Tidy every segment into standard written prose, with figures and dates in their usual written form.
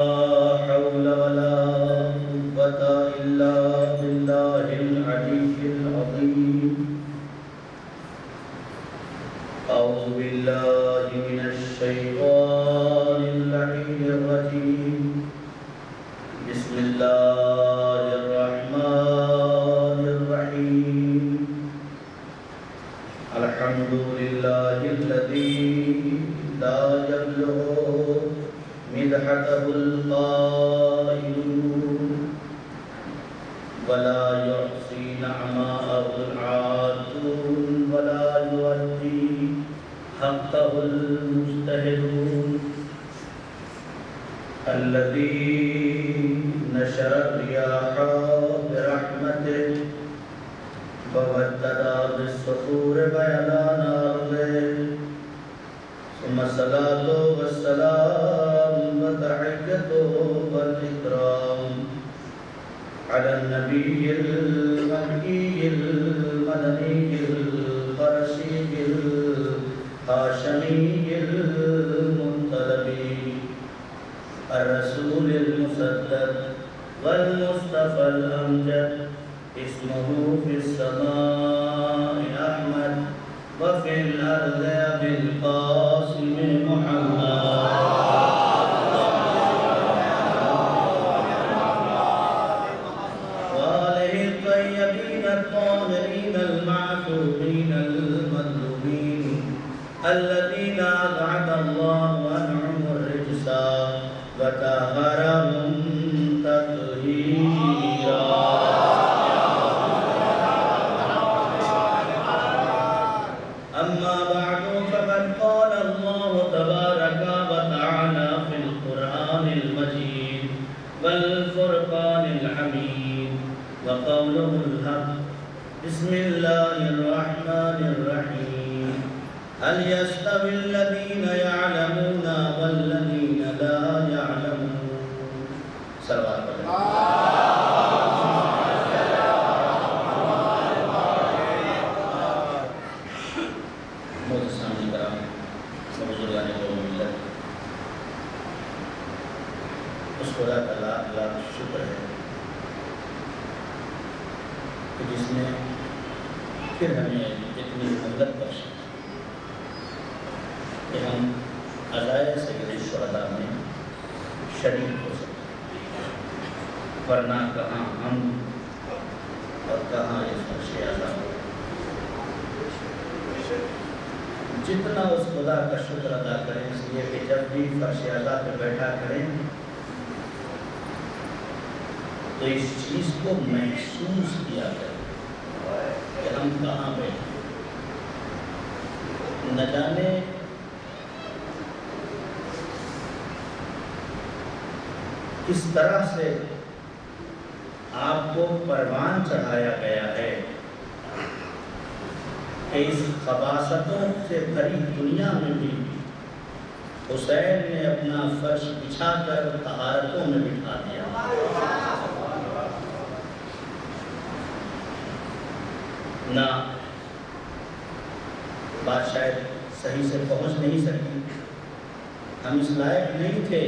حول ولا قوة إلا بالله العلي العظيم. أعوذ بالله من الشيطان اللعين الرجيم. بسم الله الرحمن الرحيم. الحمد لله الذي لا يبلغ مدحته القائلون ولا يحصي نعماءه العادون ولا يؤدي حقه المجتهدون. الذي نشر الرياح برحمته وابتدى بالصخور بيلان أرضه. ثم الصلاة والسلام وتحيته والإكرام على النبي المكي المدني القرشي الهاشمي المنتدبي الرسول المسدد والمصطفى الأمجد. اسمه في السماء أحمد وفي الأرض أبي القاسم محمد وآله الطيبين الطاهرين المعصومين المظلومين الذين أبعد الله عنهم الرجس وطهرهم تطهيرا. أما بعد فقد قال الله تبارك وتعالى في القرآن المجيد والفرقان الحميد وقوله الحق. بسم الله الرحمن الرحيم. هل يستوي الذين يعلمون والذين لا يعلمون؟ صلوات خدا کا لاکھ لاکھ شکر ہے کہ جس نے پھر ہمیں اتنی مدد بخشی کہ ہم عزائے سید الشہداء میں شریک ہو سکتے، ورنہ کہاں ہم اور کہاں یہ فرش اعلیٰ. جتنا اس خدا کا شکر ادا کریں، اس لیے کہ جب بھی فرش اعلیٰ پہ بیٹھا کریں تو اس چیز کو محسوس کیا کریں کہ ہم کہاں بیٹھے. نہ جانے کس طرح سے آپ کو پروان چڑھایا گیا ہے کہ اس خباثتوں سے بھری دنیا میں بھی حسین نے اپنا فرش بچھا کر طہارتوں میں بٹھا دیا. نہ بات شاید صحیح سے پہنچ نہیں سکی، ہم اس لائق نہیں تھے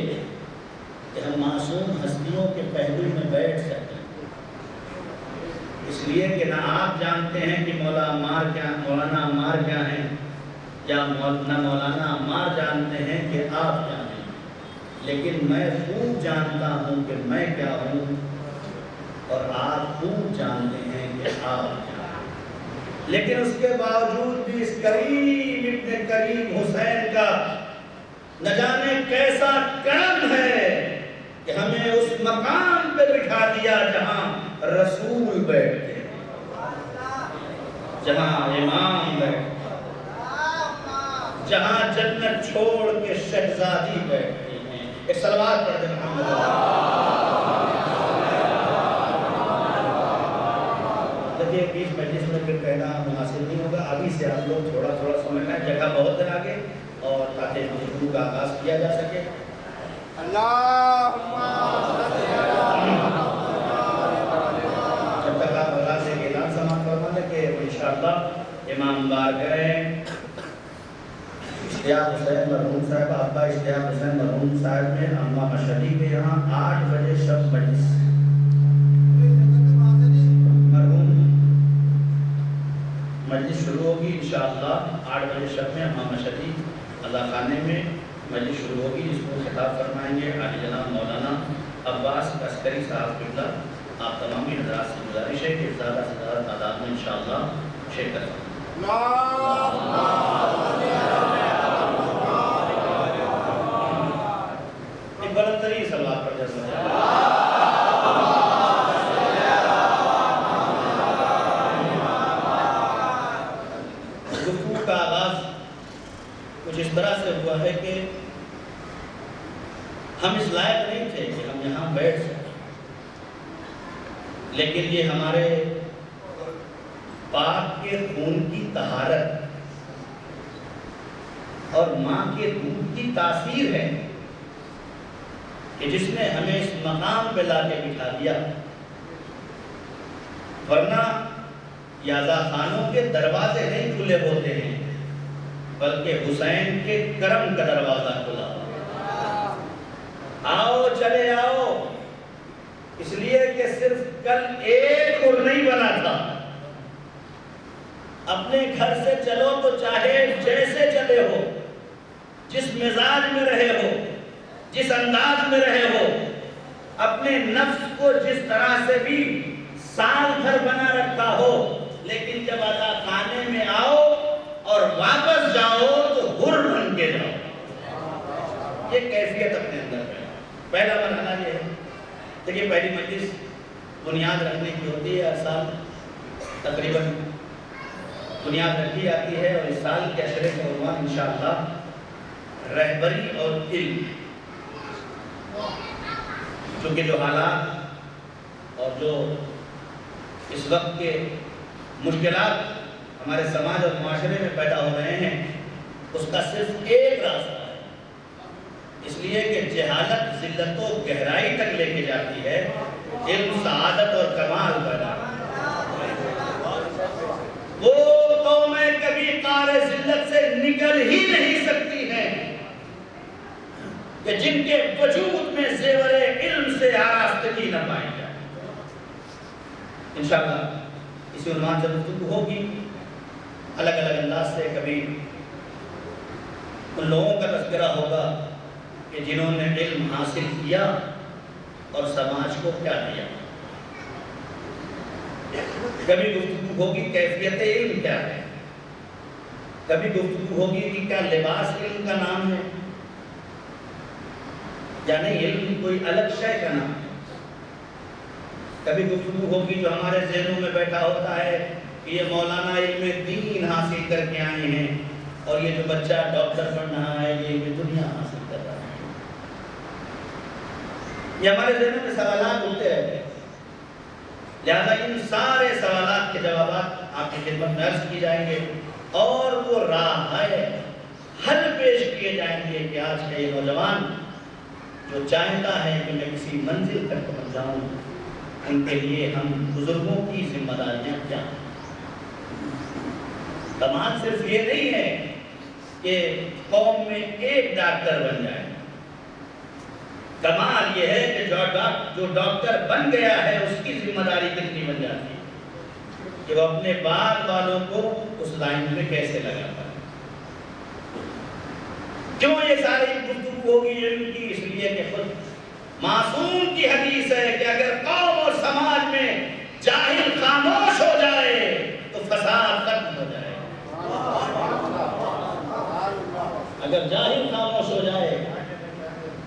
کہ ہم معصوم ہستیوں کے پہلو میں بیٹھ سکیں، اس لیے کہ نہ آپ جانتے ہیں کہ مولانا عمار کیا ہیں، یا نہ مولانا عمار جانتے ہیں کہ آپ کیا ہیں، لیکن میں خوب جانتا ہوں کہ میں کیا ہوں، اور آپ خوب جانتے ہیں کہ آپ کیا. لیکن اس کے باوجود بھی اس کریم ابن کریم حسین کا نہ جانے کیسا کرم ہے کہ ہمیں اس مقام پہ بٹھا دیا جہاں رسول بیٹھتے ہیں، جہاں امام بیٹھتے ہیں، جہاں جنت چھوڑ کے شہزادی بیٹھتے ہیں. ایک صلوات پڑھ دیں محمد. بیچ مجلس میں پھر کہنا مناسب نہیں ہوگا، ابھی سے آپ لوگ تھوڑا تھوڑا سمجھنا ہے، جگہ بہت ہے آگے، اور تاکہ گفتگو کا آغاز کیا جا سکے. جب تک آپ اللہ سے اعلان سماعت فرما لیں کہ انشاءاللہ امام بار کریں. اشتیاق حسین مرحوم صاحب، ابا اشتیاق حسین مرحوم صاحب میں اماں مشہدی کے یہاں 8 بجے شب مجلس مرحوم مجلس شروع ہوگی انشاءاللہ 8 بجے شب میں اماں مشہدی اللہ خانے میں مجلس شروع ہوگی. اس کو خطاب فرمائیں گے عالی جناب مولانا عباس عسکری صاحب قبلہ. آپ تمامی حضرات سے گزارش ہے کہ زیادہ سے زیادہ تعداد میں انشاءاللہ شرکت کریں. ایک بلند ترین صلوات پر جلسہ گفتگو کا آغاز کچھ اس طرح سے ہوا ہے کہ ہم اس لائق نہیں تھے کہ ہم یہاں بیٹھ سکیں، لیکن یہ ہمارے پاک کے خون کی طہارت اور ماں کے دودھ کی تاثیر ہے کہ جس نے ہمیں اس مقام پہ لا کے بٹھا دیا. ورنہ یازا خانوں کے دروازے نہیں کھلے ہوتے ہیں بلکہ حسین کے کرم کا دروازہ کھلا. آؤ چلے آؤ، اس لیے کہ صرف کل ایک اور نہیں بنا تھا. اپنے گھر سے چلو تو چاہے جیسے چلے ہو، جس مزاج میں رہے ہو، جس انداز میں رہے ہو، اپنے نفس کو جس طرح سے بھی سال بھر بنا رکھا ہو، لیکن جب ادا خانے میں آؤ اور واپس جاؤ تو حر بن کے جاؤ. یہ کیفیت اپنے اندر ہے. پہلا مرحلہ یہ ہے. دیکھیے پہلی مجلس بنیاد رکھنے کی ہوتی ہے. ہر سال تقریباً بنیاد رکھی جاتی ہے اور اس سال کے اشرے کا عنوان انشاءاللہ رہبری اور علم. چونکہ جو حالات اور جو اس وقت کے مشکلات ہمارے سماج اور معاشرے میں پیدا ہو رہے ہیں، اس کا صرف ایک راستہ ہے. اس لیے کہ جہالت ذلت و گہرائی تک لے کے جاتی ہے، علم سعادت اور کمال پیدا. وہ قومیں کبھی قعر ذلت سے نکل ہی نہیں سکتی ہیں کہ جن کے وجود میں زیور علم سے آراستگی نہ پائی جائے. انشاءاللہ اسی عنوان سے گفتگو ہوگی. الگ الگ انداز سے کبھی ان لوگوں کا تذکرہ ہوگا کہ جنہوں نے علم حاصل کیا اور سماج کو کیا دیا. کبھی گفتگو ہوگی کیفیت علم کیا ہے. کبھی گفتگو ہوگی کہ کیا لباس علم کا نام ہے یا نہیں، علم کوئی الگ شے کا نام ہے. کبھی گفتگو ہوگی جو ہمارے ذہنوں میں بیٹھا ہوتا ہے کہ یہ مولانا علم دین حاصل کر کے آئے ہیں اور یہ جو بچہ ڈاکٹر بن رہا ہے یہ دنیا حاصل کر رہا ہے. یہ ہمارے ذہنوں میں سوالات ہوتے ہیں. لہذا ان سارے سوالات کے جوابات آپ کی خدمت میں عرض کی جائیں گے اور وہ راہ حل پیش کیے جائیں گے کہ آج کا یہ نوجوان جو چاہتا ہے کہ میں کسی منزل تک پہنچ جاؤں، ان کے لیے ہم بزرگوں کی ذمہ داریاں کیا ہیں. کمال صرف یہ نہیں ہے کہ قوم میں ایک ڈاکٹر بن جائے. کمال یہ ہے کہ جو ڈاکٹر بن گیا ہے اس کی ذمہ داری کتنی بن جاتی ہے کہ وہ اپنے بعد والوں کو اس لائن میں کیسے لگاتا ہے. کیوں یہ ساری گفتگو ہوگی علم کی؟ اس لیے کہ خود معصوم کی حدیث ہے کہ اگر قوم اور سماج میں جاہل خاموش ہو جائے تو فساد ختم ہو جائے. اگر جاہل خاموش ہو جائے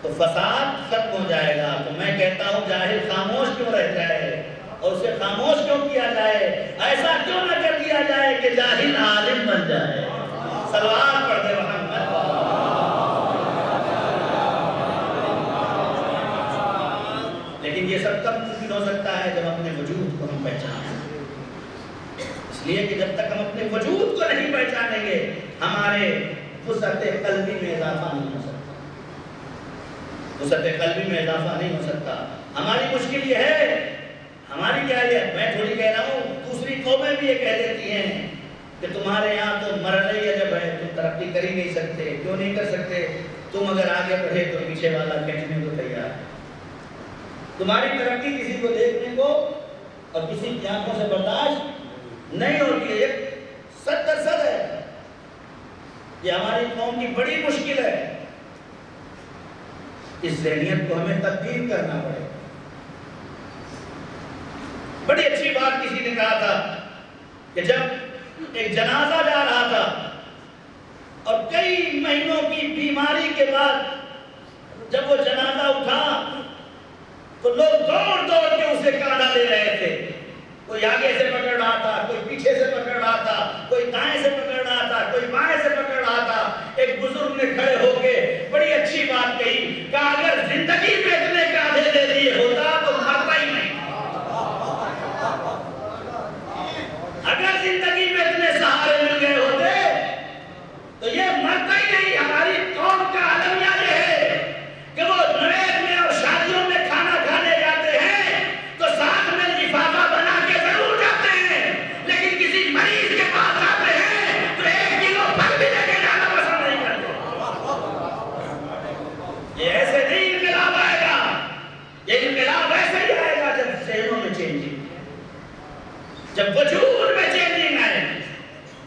تو فساد ختم ہو جائے گا. تو میں کہتا ہوں جاہل خاموش کیوں رہ جائے اور اسے خاموش کیوں کیا جائے؟ ایسا کیوں نہ کر دیا جائے کہ جاہل عالم بن جائے. صلوات پڑھ دے محمد. لیکن یہ سب تب ممکن ہو سکتا ہے جب اپنے وجود کو ہم پہچانیں. اس لیے کہ جب تک ہم اپنے وجود کو نہیں پہچانیں گے ہمارے وسعت قلبی میں اضافہ نہیں ہو سکتا. وسعت قلبی میں اضافہ نہیں ہو سکتا. ہماری مشکل یہ ہے، ہماری کیا ہے، میں تھوڑی کہہ رہا ہوں، دوسری قومیں بھی یہ کہہ دیتی ہیں کہ تمہارے یہاں تو مرحلہ عجب ہے، تم ترقی کر ہی نہیں سکتے. کیوں نہیں کر سکتے؟ تم اگر آگے بڑھے تو پیچھے والا کھینچنے کو تیار ہے. تمہاری ترقی کسی کو دیکھنے کو اور کسی کی آنکھوں سے برداشت نہیں ہوتی ہے. یہ 70% ہے. یہ ہماری قوم کی بڑی مشکل ہے. اس ذہنیت کو ہمیں تبدیل کرنا پڑے. بڑی اچھی بات کسی نے کہا تھا کہ جب ایک جنازہ جا رہا تھا اور کئی مہینوں کی بیماری کے بعد جب وہ جنازہ اٹھا تو لوگ دوڑ دوڑ کے اسے کاندھا لے رہے تھے. کوئی آگے سے پکڑ رہا تھا، کوئی پیچھے سے پکڑ رہا تھا، کوئی دائیں سے پکڑ رہا تھا، کوئی بائیں سے پکڑ رہا تھا. ایک بزرگ نے کھڑے ہو کے بڑی اچھی بات کہی کہ اگر زندگی میں اتنے کاندھے دے دیے ہوتا تو مرتا ہی نہیں. اگر زندگی میں اتنے سہارے مل گئے ہوتے تو یہ مرتا ہی نہیں. ہماری قوم کا المیہ یہ ہے کہ وہ نوید میں اور شادیوں میں کھانا کھانے جاتے ہیں تو ساتھ میں لفافہ بنا کے ضرور جاتے ہیں، لیکن کسی مریض کے پاس جاتے ہیں تو 1 کلو پھل بھی لے کے جانا پسند نہیں کرتے. یہ ایسے نہیں انقلاب آئے گا. یہ انقلاب ایسے ہی آئے گا جب ذہنوں میں چینجنگ، جب وجود میں چینجنگ آئے.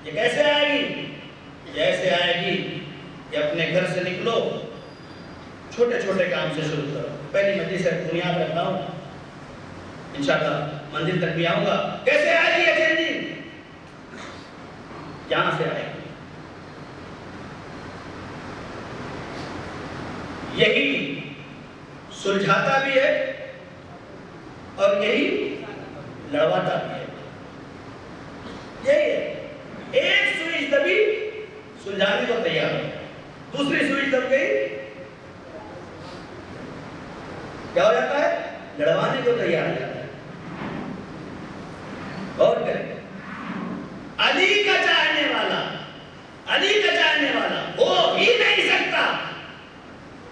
یہ کیسے آئے گی؟ یہ ایسے آئے گی کہ اپنے گھر سے نکلو، چھوٹے چھوٹے کام سے شروع کرو. پہلی مجلس سے بنیاد رکھتا ہوں، انشاءاللہ منزل تک بھی آؤں گا. کیسے آئے گی یہ چینجنگ؟ یہاں سے آئے گی. یہی سلجھاتا بھی ہے اور یہی لڑواتا بھی ہے. یہی ہے. ایک سوئچ دبی سلجھانے کو تیار ہے، دوسری سوئچ دب گئی کیا ہو جاتا ہے؟ لڑوانے کو تیار ہو جاتا ہے. غور کریں، علی کا چاہنے والا، علی کا چاہنے والا ہو ہی نہیں سکتا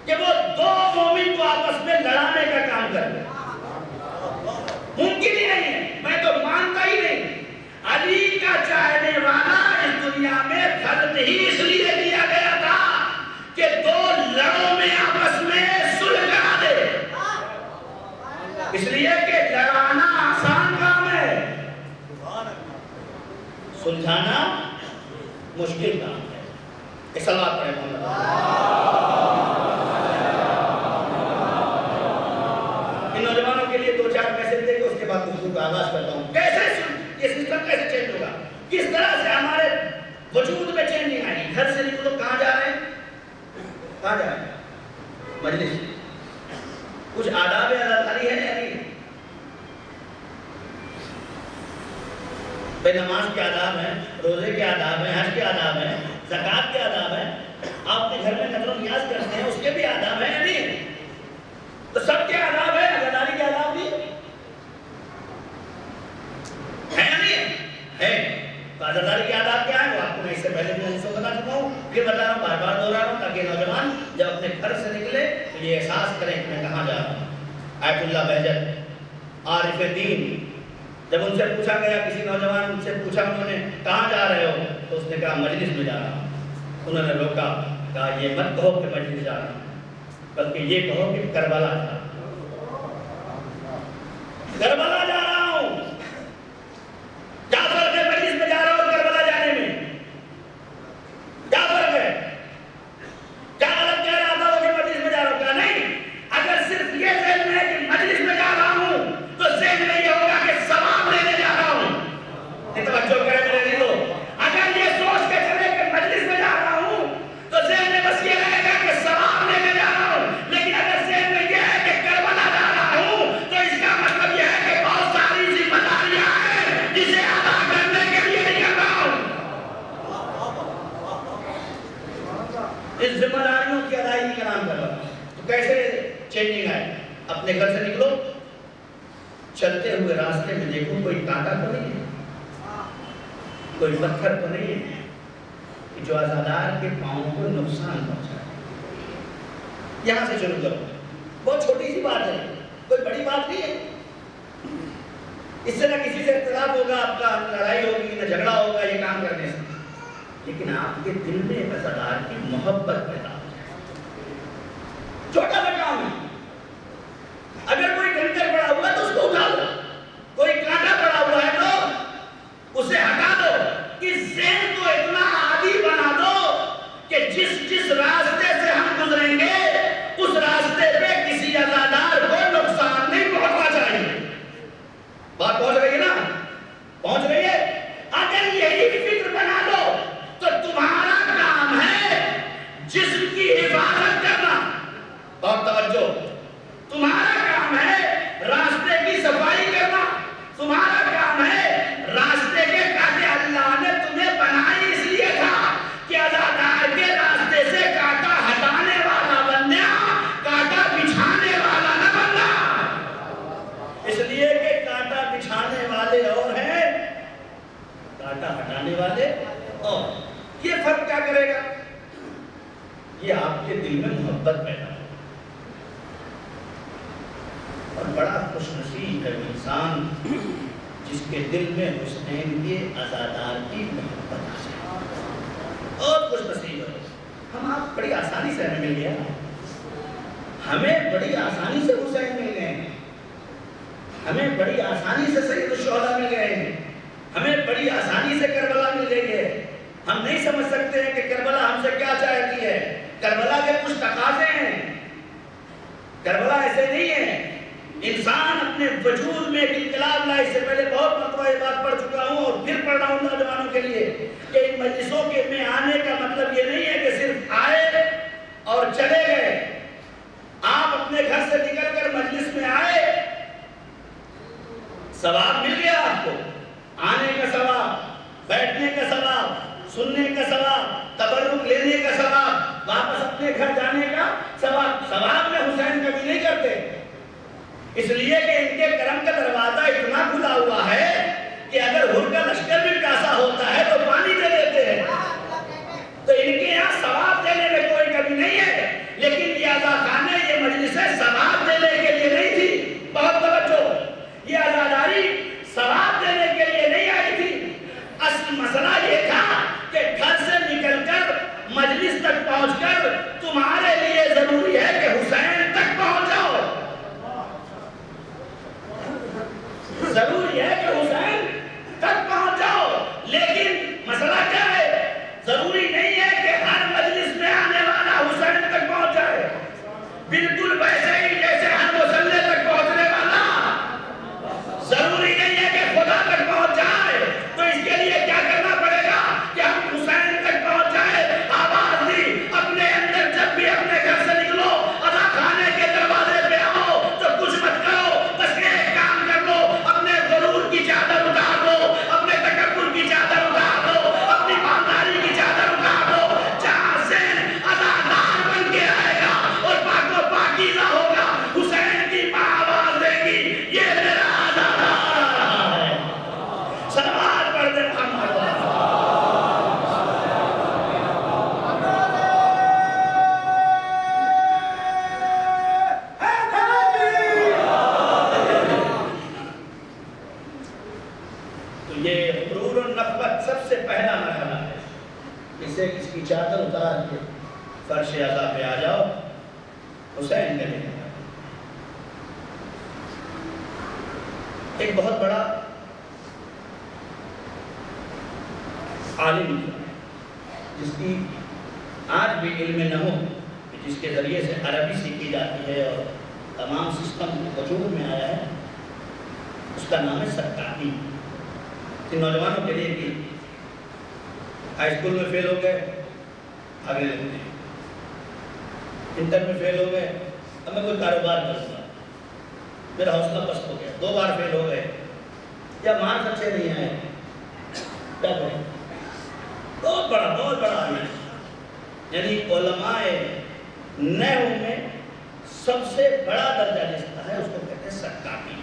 کہ وہ دو مومن کو آپس میں لڑانے کا کام کرے. ممکن ہی نہیں ہے. میں تو مانتا ہی نہیں. علی کا چاہنے والا اس دنیا میں خلق ہی اس لیے دیا گیا تھا کہ دو لڑوں میں آپس میں صلح کرا دے. اس لیے کہ لڑانا آسان کام ہے، سلجھانا مشکل کام ہے. صلوات پڑھیں محمد. ان نوجوانوں کے لیے 2-4 میسج دے کے اس کے بعد گفتگو کا آغاز کرتا ہوں. کیسے یہ سسٹم کیسے چینج ہوگا؟ کس طرح سے ہمارے وجود میں چینجنگ آئی؟ گھر سے نکلو، کہاں جا رہے ہیں؟ کہاں جا رہے ہیں؟ مجلس. کچھ آداب اداکاری ہے یا نہیں؟ بے نماز کے آداب ہیں، روزے کے آداب ہیں، حج کے آداب ہیں، زکوٰۃ کے آداب ہیں. آپ اپنے گھر میں نذر و نیاز کرتے ہیں، اس کے بھی آداب ہیں یا نہیں؟ تو سب کے آداب ہیں، عزاداری کے آداب بھی ہے یا نہیں ہے؟ تو عزاداری کے آداب کیا ہے وہ آپ کو میں اس سے پہلے بھی حدیثوں بتا چکا ہوں، پھر بتا رہا ہوں، بار بار دوہرا رہا ہوں تاکہ نوجوان جب اپنے گھر سے نکلے تو یہ احساس کریں کہ میں کہاں جا رہا ہوں. آیت اللہ بہجت عارف دین، جب ان سے پوچھا گیا، کسی نوجوان سے پوچھا انہوں نے کہاں جا رہے ہو تو اس نے کہا مجلس میں جا رہا ہوں. انہوں نے روکا، کہا یہ مت کہو کہ مجلس جا رہا ہوں، بلکہ یہ کہو کہ کربلا جا رہا ہوں. کربلا جا رہا ہوں. کیا فرق ہے مجلس میں جا رہا ہوں اور کربلا جانے میں؟ کیا فرق ہے؟ کیا غلط کہہ رہا تھا وہ کہ مجلس میں جا رہا ہوں؟ کہا نہیں، اگر صرف یہ ذہن میں ہے کہ مجلس میں جا رہا ہوں تو ذہن میں یہ ہوگا کہ ثواب لینے جا رہا ہوں. توجہ کریں میرے لیے. اگر یہ سوچ کے چلے کہ مجلس میں جا رہا ہوں تو ذہن میں بس یہ رہے گا کہ ثواب لینے جا رہا ہوں. لیکن اگر ذہن میں یہ ہے کہ کربلا جا رہا ہوں تو اس کا مطلب یہ ہے کہ بہت ساری ذمہ داریاں ہیں جسے ادا کرنے کے لیے نکل رہا ہوں. اس ذمہ داریوں کی ادائیگی کا نام کر رہا ہوں. تو کیسے چینجنگ آئے؟ اپنے گھر سے نکلو، چلتے ہوئے راستے میں دیکھو کوئی کانٹا تو نہیں ہے، کوئی پتھر تو نہیں ہے کہ جو عزادار کے پاؤں کو نقصان پہنچائے. یہاں سے شروع کرو. بہت چھوٹی سی بات ہے، کوئی بڑی بات نہیں ہے. اس سے نہ کسی سے اختلاف ہوگا آپ کا، نہ لڑائی ہوگی، نہ جھگڑا ہوگا یہ کام کرنے سے، لیکن آپ کے دل میں ایک عزادار کی محبت پیدا ہو جائے۔ چھوٹا سا کام ہے، اگر کوئی کنکر پڑا ہوا ہے تو اس کو اٹھا دو، کوئی کانٹا پڑا ہوا ہے تو اسے ہٹا دو۔ اس ذہن کو اتنا عادی بنا دو کہ جس راستے سے ہم گزریں گے اس راستے پہ کسی عزادار کو نقصان نہیں پہنچنا چاہیے۔ بات پہنچ رہی ہے نا؟ پہنچ رہی ہے؟ اگر یہی فکر بنا لو تو تمہارا کام ہے جسم کی حفاظت کرنا، اور توجہ، تمہارا کام ہے راستے کی صفائی کرنا، تمہارا کام ہے راستے کے کانٹے۔ اللہ نے تمہیں بنائی اس لیے تھا کہ عزادار کے راستے سے کانٹا ہٹانے والا بننا، کانٹا بچھانے والا نہ بننا۔ اس لیے کہ کانٹا بچھانے والے اور ہیں، کانٹا ہٹانے والے اور۔ یہ فرق کیا کرے گا؟ یہ آپ کے دل میں محبت پیدا ہو۔ اور بڑا خوش نصیب ہے انسان جس کے دل میں حسین کے عزادار کی محبت آ جائے، اور خوش نصیب ہے۔ ہم آپ بڑی آسانی سے ہمیں مل گیا، ہمیں بڑی آسانی سے حسین مل گئے ہیں، ہمیں بڑی آسانی سے سید الشہداء مل گئے ہیں، ہمیں بڑی آسانی سے کربلا مل گئی ہے۔ ہم نہیں سمجھ سکتے ہیں کہ کربلا ہم سے کیا چاہتی ہے۔ کربلا کے کچھ تقاضے ہیں، کربلا ایسے نہیں ہے۔ انسان اپنے وجود میں ایک انقلاب لائے، اس سے پہلے بہت مرتبہ یہ بات پڑھ چکا ہوں اور پھر پڑھ رہا ہوں نوجوانوں کے لیے کہ ان مجلسوں کے میں آنے کا مطلب یہ نہیں ہے کہ صرف آئے اور چلے گئے۔ آپ اپنے گھر سے نکل کر مجلس میں آئے، ثواب مل گیا آپ کو، آنے کا ثواب، بیٹھنے کا ثواب، سننے کا ثواب، تبرک لینے کا ثواب، واپس اپنے گھر جانے کا ثواب۔ ثواب میں حسین کبھی نہیں کرتے، اس لیے کہ ان کے کرم کا دروازہ اتنا کھلا ہوا ہے کہ اگر ہر کا لشکر بھی پیاسا ہوتا ہے تو پانی دے دیتے ہیں۔ تو ان کے یہاں ثواب دینے میں کوئی کمی نہیں ہے، لیکن یہ عزاخانے، یہ مجلسیں ثواب دینے کے لیے نہیں تھی۔ بہت توجہ، یہ عزاداری ثواب دینے کے لیے نہیں آئی تھی۔ اصل مسئلہ یہ تھا کہ گھر سے نکل کر مجلس تک پہنچ کر تمہارے لیے ضروری ہے کہ حسین تک پہنچ جاؤ، ضروری ہے کہ حسین تک پہنچ جاؤ۔ لیکن مسئلہ کیا ہے؟ ضروری نہیں ہے کہ ہر مجلس میں آنے والا حسین تک پہنچ جائے، بالکل ویسے ہی جیسے ہر مسلح تک پہنچنے والا ضروری نہیں ہے کہ خدا تک پہنچ جائے۔ تو اس کے لیے کیا کرنا پڑے گا کہ ہم حسین تک پہنچ جائے۔ آواز دی اپنے اندر، جب بھی اپنے گھر سے نکلو عزاخانے کے دروازے پہ آؤ تو کچھ مت کرو، بس ایک کام کر لو، اپنے غرور کی چادر اتار دو، اپنے تکبر کی چادر اتار دو، اپنی مالداری کی چادر اتار دو۔ جہاں سے عزادار بن کے آئے گا اور پاک و پاکیزہ ہوگا، حسین کی ماں آواز دے گی، یہ میرا عزادار ہے۔ صلوات پڑھ دے محمد۔ تو یہ غرور النخوت سب سے پہلا مرحلہ ہے، اسے اس کی چادر اتار کے فرش عزا پہ آ جاؤ، حسین کرے گا۔ ایک بہت بڑا عالم جس کی آج بھی علم نہ ہو، جس کے ذریعے سے عربی سیکھی جاتی ہے اور تمام سسٹم وجود میں آیا ہے، اس کا نام ہے سرکاری۔ ان نوجوانوں کے لیے کہ ہائی اسکول میں فیل ہو گئے، آگے لگتے ہیں، انٹر میں فیل ہو گئے، اب میں کوئی کاروبار کروں گا، میرا حوصلہ پست ہو گیا، 2 بار فیل ہو گئے یا مارکس اچھے نہیں آئے، کیا کریں؟ بہت بڑا عالم، یعنی علماء نحو میں سب سے بڑا درجہ جس کا ہے اس کو کہتے ہیں سرکاری۔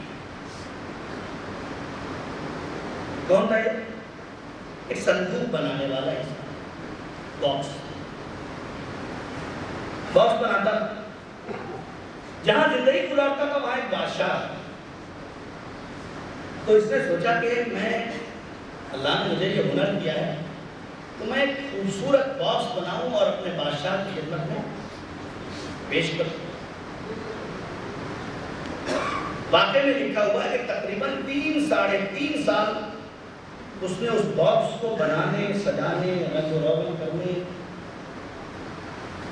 کون تھا یہ؟ ایک صندوق بنانے والا انسان، باکس بناتا، جہاں زندگی گزارتا تھا وہاں ایک بادشاہ، تو اس نے سوچا کہ میں اللہ نے مجھے یہ ہنر دیا ہے تو میں ایک خوبصورت باکس بناؤں اور اپنے بادشاہ کی خدمت میں پیش کروں۔ واقعے میں لکھا ہوا ہے کہ تقریباً 3-3.5 سال اس نے اس باکس کو بنانے، سجانے، رنگ و روگن کرنے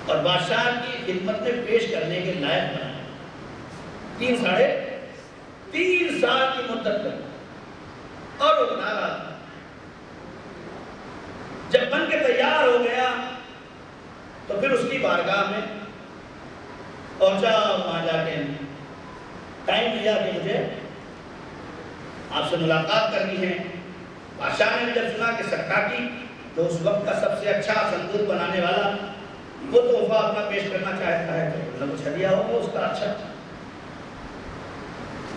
اور بادشاہ کی خدمت میں پیش کرنے کے لائق بنایا۔ 3 سال کی مدت تک اور وہ بنا رہا تھا۔ جب بن کے تیار ہو گیا تو پھر اس کی بارگاہ میں پہنچا، وہاں جا کے ٹائم لیا کہ مجھے آپ سے ملاقات کرنی ہے۔ بادشاہ نے جب سنا کہ سکاکی جو اس وقت کا سب سے اچھا صندوق بنانے والا وہ تحفہ اپنا پیش کرنا چاہتا ہے تو کچھ ہدیہ ہوگا اس کا اچھا،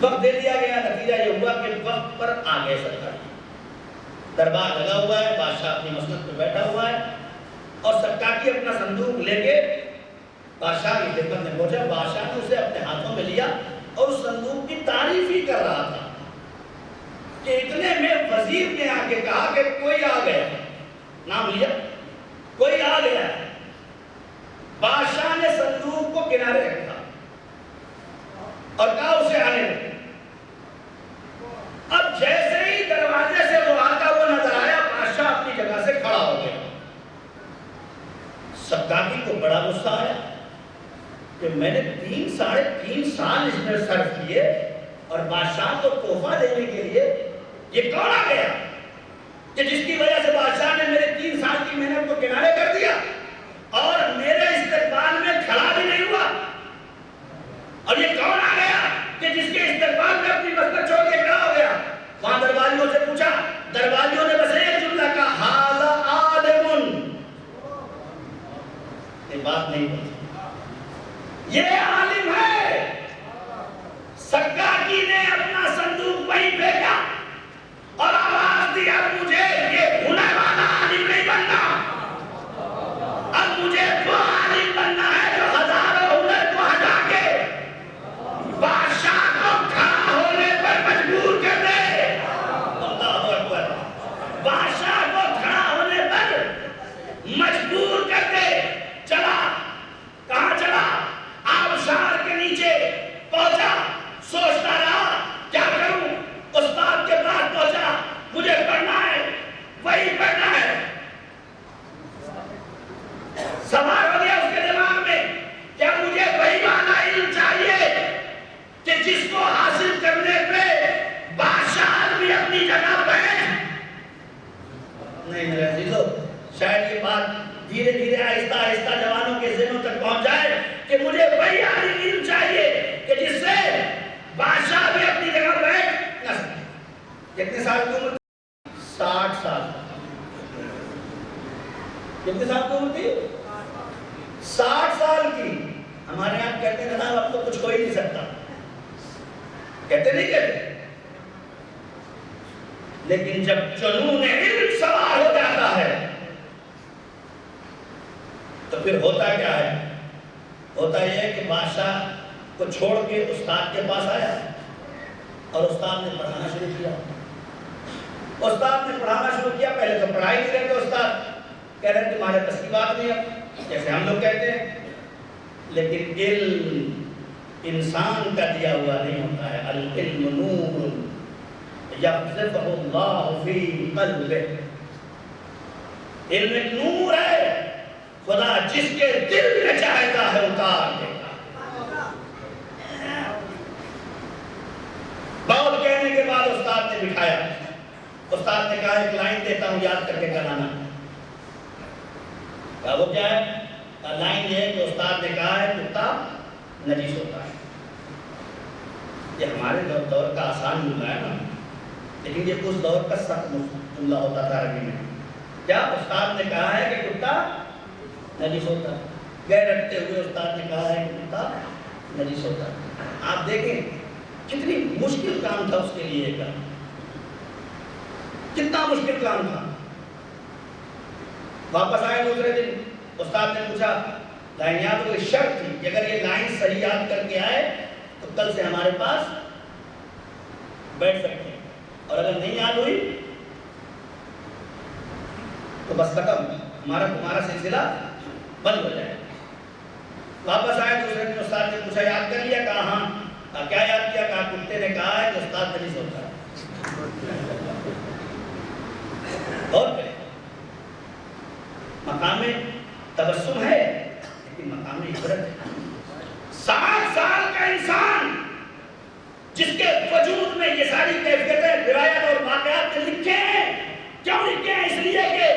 وقت دے دیا گیا۔ نتیجہ یہ ہوا کہ وقت پر آ گئے سکاکی، دربار لگا ہوا ہے، بادشاہ اپنی مسند پہ بیٹھا ہوا ہے اور سکاکی اپنا صندوق لے کے بادشاہ کی خدمت میں پہنچا۔ بادشاہ نے اسے اپنے ہاتھوں میں لیا اور اس صندوق کی تعریف ہی کر رہا تھا کہ اتنے میں وزیر نے آ کے کہا کہ کوئی آ گیا، نام لیا، کوئی آ گیا۔ بادشاہ نے صندوق کو کنارے رکھا اور کہا اسے آنے دو۔ اب جیسے ہی دروازے سے وہ آتا ہوا نظر آیا، بادشاہ اپنی جگہ سے کھڑا ہو گیا۔ سکاکی کو بڑا غصہ آیا کہ میں نے 3-3.5 سال اس میں صرف کیے اور بادشاہ کو تحفہ دینے کے لیے یہ کون آ گیا کہ جس کی وجہ سے بادشاہ نے میرے 3 سال کی محنت کو کنارے کر دیا اور میرے استقبال میں کھڑا بھی نہیں ہوا۔ اور یہ کون آ گیا کہ جس کے استقبال میں اپنی مسند چھوڑ کے کھڑا ہو گیا۔ وہاں درباریوں سے پوچھا، درباریوں نے بس ایک جملہ کہا، ھذا عالم، یہ بات نہیں بولی، یہ عالم ہے۔ سکاکی نے اپنا صندوق وہیں پھینکا اور آواز دیا، مجھے یہ ہونے والا عالم نہیں بننا، اب مجھے وہ عالم بننا ہے جو ہزاروں ہنر کو ہٹا کے بادشاہ کو کھڑا ہونے پر مجبور کر دے۔ اللہ اکبر، بادشاہ کو کھڑا ہونے پر مجبور کر دے۔ چلا، کہاں چلا؟ آبشار کے نیچے پہنچا، سوچتا رہا کیا کروں، استاد کے پاس پہنچا، مجھے پڑھنا ہے، وہی پڑھنا ہے۔ سوال ہو گیا اس کے دماغ میں، کیا مجھے وہی والا علم چاہیے کہ جس کو حاصل کرنے پہ بادشاہ بھی اپنی جگہ بیٹھ؟ نہیں میرے عزیزو، شاید یہ بات دھیرے دھیرے آہستہ آہستہ جوانوں کے ذہنوں تک پہنچ جائے کہ مجھے وہی عالم علم چاہیے کہ جس سے بادشاہ بھی اپنی جگہ بیٹھ نہ سکے۔ کتنے سال کی عمر؟ 60 سال۔ کتنے سال کی عمر تھی؟ 60 سال کی۔ ہمارے یہاں کہتے ہیں جناب اب تو کچھ ہو ہی نہیں سکتا، کہتے نہیں کہتے، لیکن جب جنون علم سوار ہو جاتا ہے تو پھر ہوتا کیا ہے؟ ہوتا یہ ہے کہ بادشاہ کو چھوڑ کے استاد کے پاس آیا اور استاد نے پڑھانا شروع کیا۔ استاد نے پڑھانا شروع کیا، پہلے تو پڑھائی نہیں رہتے، استاد کہہ رہے ہیں تمہارے بس کی بات نہیں ہے، جیسے ہم لوگ کہتے ہیں، لیکن علم انسان کا دیا ہوا نہیں ہوتا ہے۔ العلم نور یقذفہ اللہ فی قلبہ، علم ایک نور ہے، خدا جس کے دل میں چاہتا ہے اتار دے گا۔ بہت کہنے کے بعد استاد نے بٹھایا، استاد نے کہا ایک لائن دیتا ہوں یاد کر کے کرانا۔ کہا وہ کیا ہے؟ لائن یہ ہے کہ استاد نے کہا ہے کتا نجیس ہوتا ہے۔ یہ ہمارے دور کا آسان جملہ ہے نا، لیکن یہ اس دور کا سخت جملہ ہوتا تھا عربی میں۔ کیا استاد نے کہا ہے کہ کتا نجیس ہوتا ہے، غیر رکھتے ہوئے استاد نے کہا ہے کہ کتا نجیس ہوتا ہے۔ آپ دیکھیں کتنی مشکل کام تھا اس کے لیے، یہ کام کتنا مشکل کام تھا۔ واپس آئے دوسرے دن، استاد نے پوچھا لائن یاد ہو گئی؟ شرط تھی کہ اگر یہ لائن صحیح یاد کر کے آئے تو کل سے ہمارے پاس بیٹھ سکتے ہیں۔ اور اگر نہیں یاد ہوئی تو بس ختم، تمہارا سلسلہ بند ہو جائے. واپس آئے دوسرے دن استاد نے پوچھا یاد کر لیا؟ کہا ہاں. کیا یاد کیا؟ کہا کتے نے کہا ہے کہ استاد نہیں سوتا. اور مقام تبسم ہے لیکن مقام عبرت ہے. 60 سال کا انسان جس کے وجود میں یہ ساری کیفیتیں روایت اور واقعات لکھے ہیں. کیوں لکھے ہیں؟ اس لیے کہ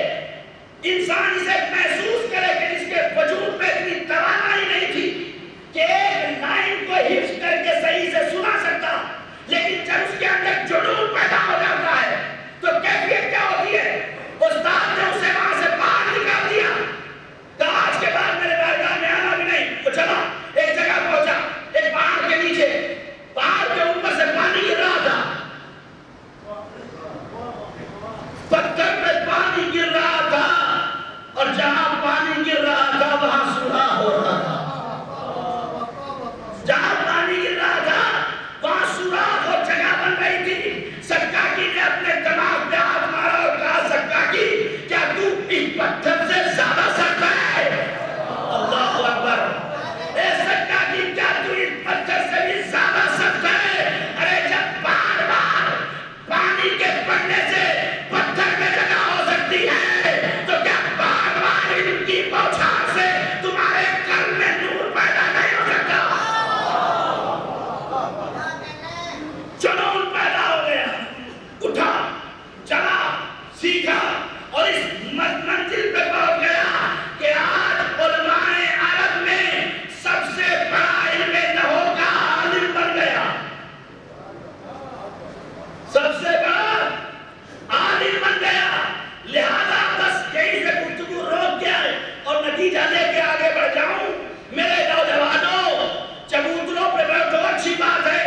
انسان اسے محسوس کرے کہ جس کے وجود میں اتنی توانائی نہیں تھی کہ ایک لائن کو حفظ کر کے صحیح سے سنا سکتا، لیکن جب اس کے اندر جنون پیدا ہو جاتا ہے تو کیفیت کیا ہوتی ہے؟ استاد نے اسے وہاں سے باہر نکال دیا. تو آج کے بعد میرے بارگاہ میں آنا بھی نہیں. وہ چلا ایک جگہ پہنچا، ایک پہاڑ کے نیچے، پہاڑ کے اوپر سے پانی گر رہا تھا، پتھر پہ پانی گر رہا تھا، اور جہاں پانی گر رہا تھا وہاں سوراخ ہو رہا تھا. جہاں پانی گر رہا تھا وہاں سوراخ اور جگہ بن رہی تھی. سکاکی نے اپنے دماغ پہ ہاتھ مارا اور کہا سکاکی کیا تو اس پتھر سے زیادہ سخت ہے؟ اللہ اکبر. اے سکاکی کیا تو اس پتھر سے بھی زیادہ سخت ہے؟ ارے جب بار بار پانی کے پڑنے سے پتھر میں جگہ ہو سکتی ہے تو کیا بار بار ان کی بوچھار سے تمہارے قلب میں نور پیدا نہیں ہو سکتا؟ جنون پیدا ہو گیا. اٹھا، چلا، سیکھا اور اس منزل پہ پہنچ گیا کہ آج علماء عرب میں سب سے بڑا علم نحو کا عالم بن گیا. سب سے بڑا عالم بن گیا. لہذا بس یہیں سے گفتگو روک گیا اور نتیجہ لے کے آگے بڑھ جاؤں. میرے نوجوانوں، چبوتروں پہ بیٹھو اچھی بات ہے،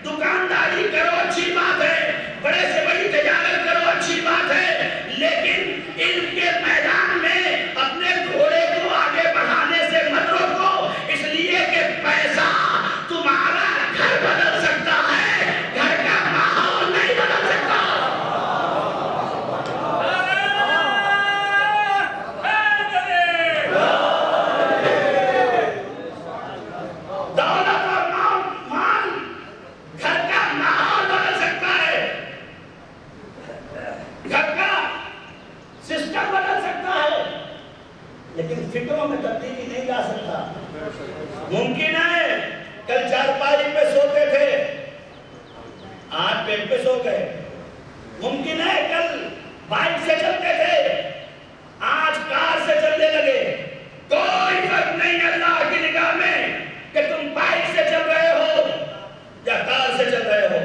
دکانداری کرو اچھی بات ہے، بڑے سے بڑی تجارت کرو اچھی بات ہے، لیکن علم کے میدان میں اپنے گھوڑے کو آگے بڑھانے سے مت روکو. اس لیے کہ پیسہ تمہارا گھر بدل سکتا ہے، گھر کا ماحول نہیں بدل سکتا. دولت اور مال گھر کا ماحول بدل سکتا ہے، گھر کا سسٹم بدل سکتا ہے، لیکن فکروں میں تبدیلی نہیں لا سکتا. ممکن ہے کل چارپائی پہ سوتے تھے، آج بیڈ پہ سو گئے. ممکن ہے کل بائک سے چلتے تھے، آج کار سے چلنے لگے. کوئی فرق نہیں اللہ کی نگاہ میں کہ تم بائک سے چل رہے ہو یا کار سے چل رہے ہو.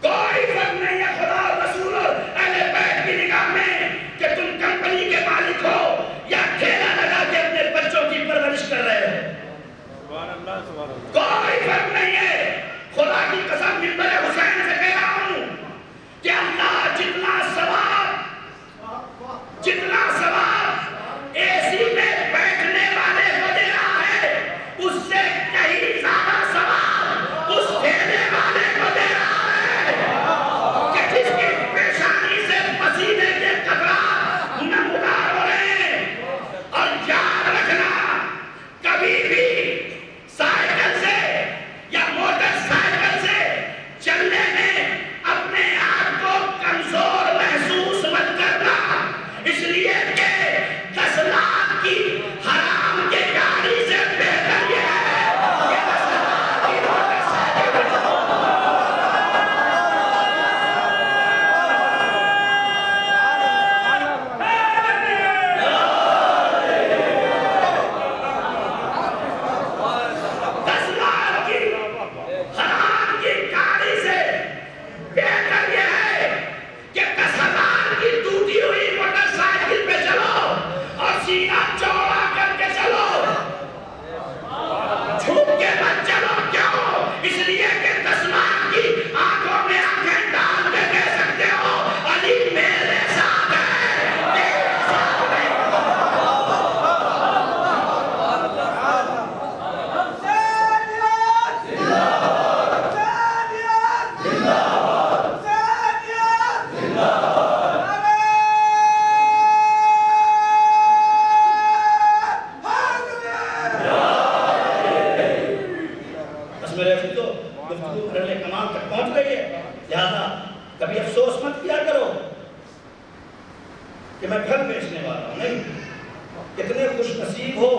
کوئی فرق نہیں ہے خدا اور رسول اور اہل بیت کی نگاہ میں کہ تم کمپنی کے مالک ہو یا ٹھیلا لگا کے اپنے بچوں کی پرورش کر رہے ہو. کوئی فرق نہیں ہے. خدا کی قسم منبر حسین سے کہہ رہا ہوں کہ اللہ جتنا ثواب اے سی میں بیٹھنے والے کو دے رہا ہے، اس سے کہیں زیادہ ثواب اس ٹھیلے والے کو دے رہا ہے کہ جس کی پیشانی سے پسینے کے قطرات نمودار ہو رہے ہیں. اور یاد رکھنا، کبھی بھی سائیکل سے گفتگو کرنے کمال تک پہنچ گئی ہے، لہذا کبھی افسوس مت کیا کرو کہ میں پھل بیچنے والا ہوں، نہیں، کتنے خوش نصیب ہو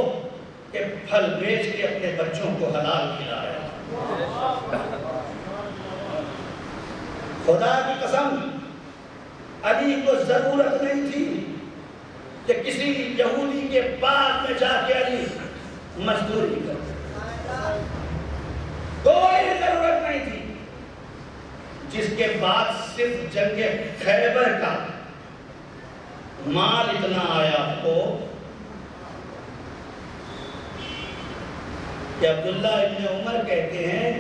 کہ پھل بیچ کے اپنے بچوں کو حلال کھلا رہے ہیں۔ خدا کی قسم علی کو ضرورت نہیں تھی کہ کسی یہودی کے باغ میں جا کے علی مزدوری کرے، کوئی ضرورت نہیں تھی، جس کے بعد صرف جنگ خیبر کا مال اتنا آیا ہو کہ عبداللہ ابن عمر کہتے ہیں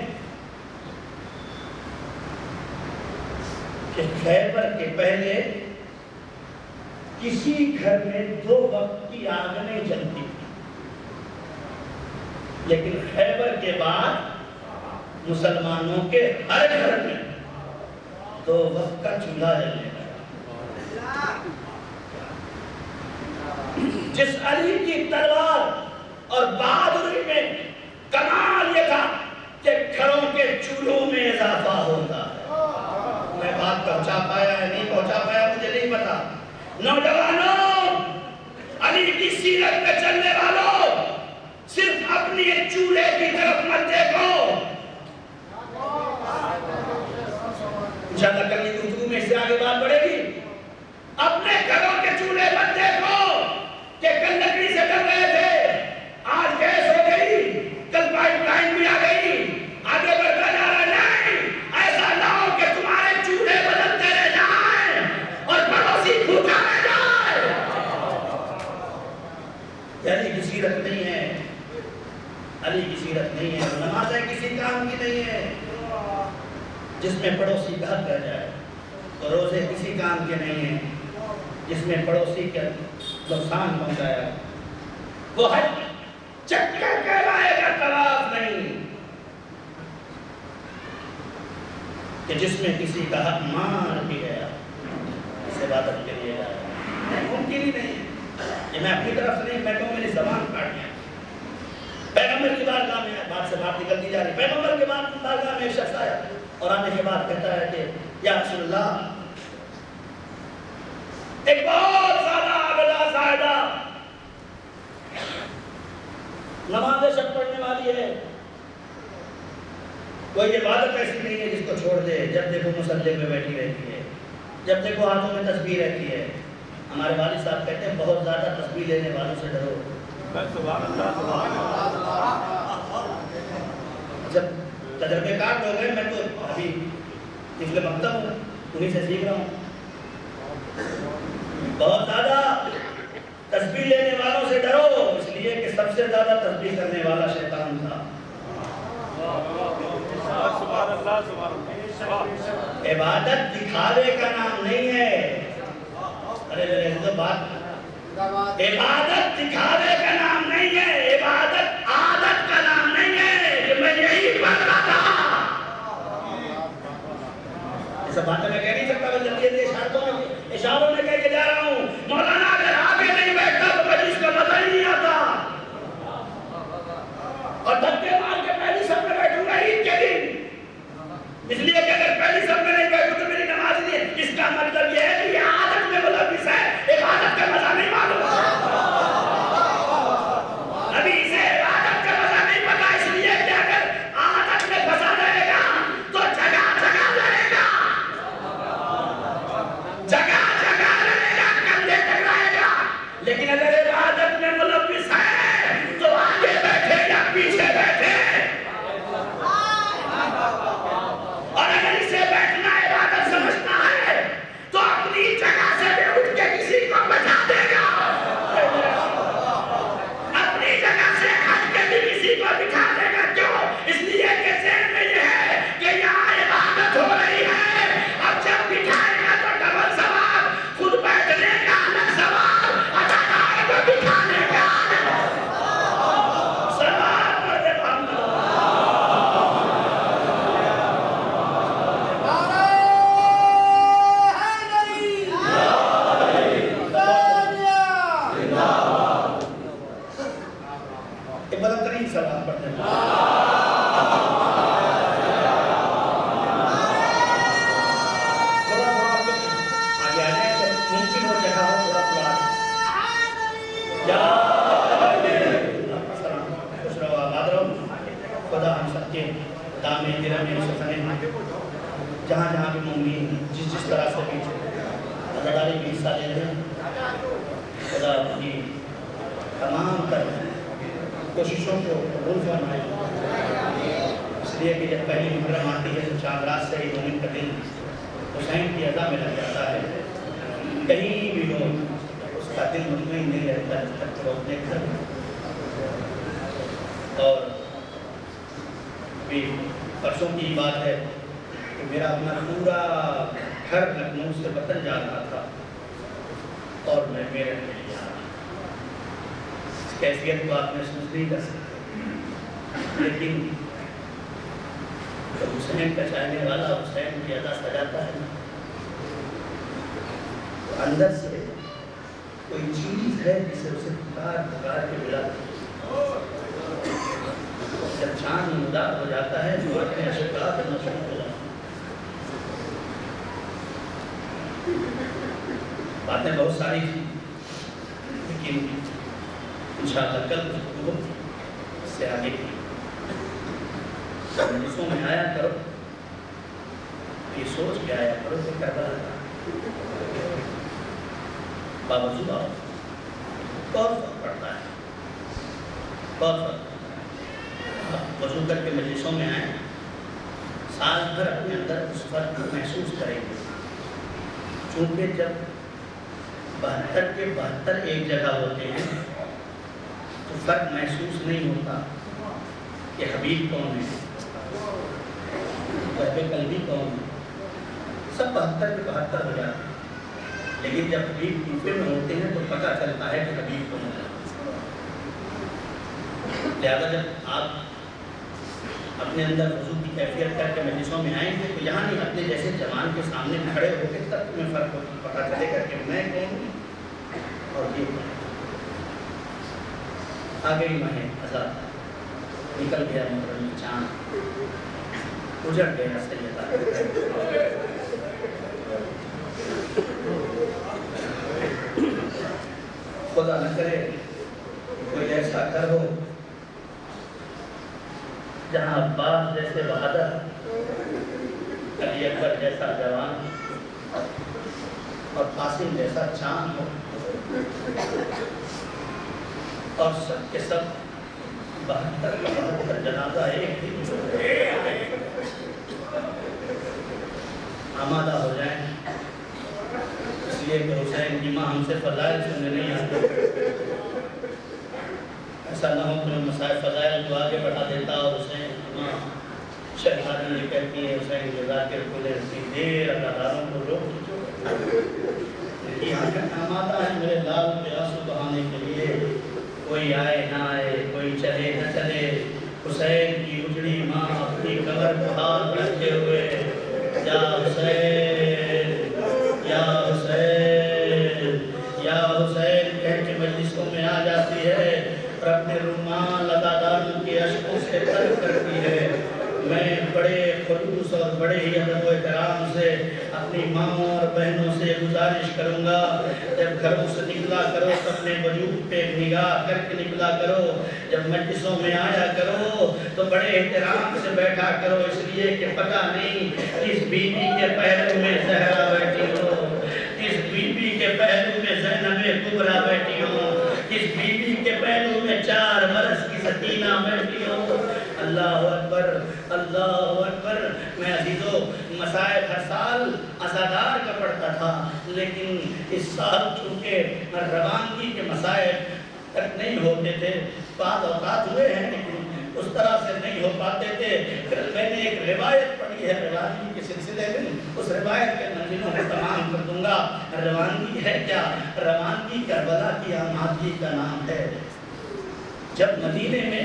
کہ خیبر کے پہلے کسی گھر میں 2 وقت کی آگ نہیں جلتی تھی، لیکن خیبر کے بعد مسلمانوں کے ہر گھر میں 2 وقت کا چولہا جلنے لگا۔ جس علی کی تلوار اور بہادری میں کمال یہ تھا کہ گھروں کے چولہوں میں اضافہ ہوتا ہے۔ میں بات پہنچا پایا ہے نہیں پہنچا پایا مجھے نہیں پتا۔ نوجوانوں، علی کی سیرت میں چلنے والوں، صرف اپنی چولہے کی طرف مت دیکھو۔ انشاءاللہ کل کی گفتگو میں اس سے آگے بات بڑھے گی۔ اپنے گھروں کے چولہے مت دیکھو کہ کل لکڑی سے کر رہے تھے، آج گیس ہو گئی، کل پائپ لائن بھی آ گئی، آگے بڑھتا جا رہا نہیں۔ ایسا نہ ہو کہ تمہارے چولہے بدلتے رہ جائیں اور پڑوسی بھوکا رہ جائے۔ علی کی سیرت نہیں ہے، علی کی سیرت نہیں ہے، نمازیں کسی کام کی نہیں ہے جس میں پڑوسی بھوکا رہ جائے، اور روزے کسی کام کے نہیں ہیں جس میں پڑوسی کا نقصان پہنچایا۔ وہ حج چکر کہلائے گا، طواف نہیں، کہ جس میں کسی کا حق مار بھی گیا، اس عبادت کے لیے جائے، ممکن ہی نہیں ہے۔ یہ میں اپنی طرف سے نہیں، میں کہوں میری زبان کاٹ گیا۔ پیغمبر کی بارگاہ میں بات سے بات نکلتی جا رہی، پیغمبر کے بارگاہ میں ایک شخص آیا اور آنے کے بعد کہتا ہے کہ یا رسول اللہ، ایک بہت زیادہ عابدہ زاہدہ نماز شب پڑھنے والی ہے، کوئی عبادت ایسی نہیں ہے جس کو چھوڑ دے، جب دیکھو مصلی پہ بیٹھی رہتی ہے، جب دیکھو ہاتھوں میں تسبیح رہتی ہے۔ ہمارے والد صاحب کہتے ہیں بہت زیادہ تسبیح لینے والوں سے ڈرو۔ جب تجربے کار لوگ ہیں، میں تو ابھی طفل مکتب ہوں، انہیں سے سیکھ رہا ہوں۔ بہت زیادہ تسبیح لینے والوں سے ڈرو، اس لیے کہ سب سے زیادہ تسبیح کرنے والا شیطان تھا۔ عبادت دکھاوے کا نام نہیں ہے، عبادت دکھاوے کا نام نہیں ہے، عبادت عادت کا نام نہیں ہے کہ میں یہی پڑھتا تھا۔ یہ سب باتیں میں کہہ نہیں سکتا، میں جلدی اشاروں میں کہہ کے جا رہا ہوں۔ مولانا اگر آگے نہیں بیٹھتا تو مجلس کا مزہ ہی نہیں آتا، اور دھکے مار کے پہلی سب میں بیٹھوں گا عید کے دن، اس لیے کہ اگر پہلی سب میں نہیں بیٹھوں تو میری نماز نہیں ہے۔ اس کا مطلب یہ ہے کہ یہ عادت میں ملوث ہے، عبادت کا مزہ نہیں معلوم، ابھی اسے عبادت کا مزہ نہیں پتا، اس لیے کہ اگر عادت میں پھنسا رہے گا تو جگہ جگہ لڑے گا، جگہ جگہ لڑے گا، کندھے ٹکرائے گا، لیکن اگر عبادت میں ملوث ہے تو آگے بیٹھے یا پیچھے بیٹھے، اور اگر اسے بیٹھنا عبادت سمجھتا ہے تو اپنی جگہ سے بھی اٹھ کے کسی کو بچا دے گا، اپنی جگہ سے ہٹ کے بھی کسی کو بٹھا دے گا۔ کیوں؟ اس لیے کہ ذہن میں یہ ہے کہ یہاں عبادت ہو رہی ہے، اب جب بٹھائے گا تو ڈبل ثواب، خود بیٹھنے کا الگ ثواب، اٹھانے کو بٹھانے کا ثواب۔ پڑھتے محمد ایک بلند ترین سلام پڑھتے ہیں۔ کے دام گرہ میں سفنے جہاں جہاں بھی مومنین جس طرح سے بھی عزاداری بھی حصہ لے رہے ہیں، خدا اپنی تمام تر کوششوں کو قبول فرمائے، اس لیے کہ جب پہلی محرم آتی ہے تو چاند رات سے ہی مومن کا دل حسین کی عزا میں لگ جاتا ہے، کہیں بھی ہو اس کا دل مطمئن نہیں رہتا جب تک وہ اپنے گھر میں۔ اور بھی پرسوں کی بات ہے کہ میرا اپنا پورا گھر لکھنؤ سے وطن جا رہا تھا اور میں میرے کے لیے آ رہا، اس کیفیت کو آپ محسوس نہیں کر سکتے، لیکن جب حسین کا چاہنے والا حسین کی ادا سجاتا ہے نا، تو اندر سے کوئی چیز ہے جسے اسے پکار کے بلاتی ہے۔ جب چاند نمودار ہو جاتا ہے تو اپنے اشکار نشون ہو جاتا ہے۔ باتیں بہت ساری تھیں، لیکن انشاءاللہ کل گفتگو اس سے آگے کی مجلسوں میں آیا کرو، یہ سوچ کے آیا کرو کہ کربلا باوجود آؤ، بہت فرق پڑتا ہے، بہت فرق پڑتا ہے۔ آپ وضو کر کے مجلسوں میں آئیں، سال بھر اپنے اندر اس فرق کو محسوس کریں گے، چونکہ جب 72 کے 72 ایک جگہ ہوتے ہیں تو فرق محسوس نہیں ہوتا کہ حبیب کون ہے، وحب قلبی کون ہے، سب 72 کے 72 ہو جاتے ہیں، لیکن جب حبیب کوفے میں ہوتے ہیں تو پتہ چلتا ہے کہ حبیب کون ہے۔ لہذا جب آپ اپنے اندر وضو کی کیفیت کر کے مجلسوں میں آئیں گے تو یہاں نہیں اپنے جیسے جوان کے سامنے کھڑے ہو کے تب تمہیں فرق پتہ چلے گا کہ میں کون ہوں اور یہ کون ہے۔ آگے ہی ماہ آزاد نکل گیا محرم کی چاند، اجڑ گیا سیدہ، خدا نہ کرے کوئی ایسا گھر ہو جہاں عباس جیسے بہادر، علی اکبر جیسا جوان اور قاسم جیسا چاند ہو، اور سب کے سب 72 کا 72 جنازہ ایک ہی آمادہ ہو جائیں، اس لیے کہ حسین کی ماں ہم سے فضائل سننے نہیں آتے، ایسا نہ ہو کہ میں مسائل فضائل کو آگے بڑھا دیتا اور حسین کی ماں شہزادی یہ کہتی ہے حسین کے ذاکر کو لیتی دیر اداداروں کو روک یہاں کا آمادہ ہے میرے لال کے آنسو بہانے کے لیے، کوئی آئے نہ آئے، کوئی چلے نہ چلے، حسین کی اجڑی ماں اپنی قبر کو ہاتھ رکھتے ہوئے یا حسین یا حسین یا حسین کہہ کے مجلسوں میں آ جاتی ہے اور اپنے رومال عزاداروں کے اشکوں سے تر کرتی ہے۔ میں بڑے خلوص اور بڑے ہی ادب و احترام سے اپنی ماں اور بہنوں سے گزارش کروں گا، جب گھروں سے نکلا کرو تو اپنے وجود پہ نگاہ کر کے نکلا کرو، جب مجلسوں میں آیا کرو تو بڑے احترام سے بیٹھا کرو، اس لیے کہ پتہ نہیں کس بیوی کے پہلو میں زہرا بیٹھی ہو، کس بیوی کے پہلو میں زینب کبریٰ بیٹھی ہو، کس بیوی کے پہلو میں 4 برس کی سکینہ بیٹھی ہو۔ اللہ اکبر، اللہ اکبر۔ میں عزیزو مسائل ہر سال عزادار کا پڑھتا تھا، لیکن اس سال چونکہ روانگی کے مسائل تک نہیں ہوتے تھے، بعض اوقات ہوئے ہیں لیکن اس طرح سے نہیں ہو پاتے تھے، پھر میں نے ایک روایت پڑھی ہے روانگی کے سلسلے میں، اس روایت کے منزلوں میں تمام کر دوں گا۔ روانگی ہے کیا؟ روانگی کربلا کی آمادگی کا نام ہے۔ جب مدینے میں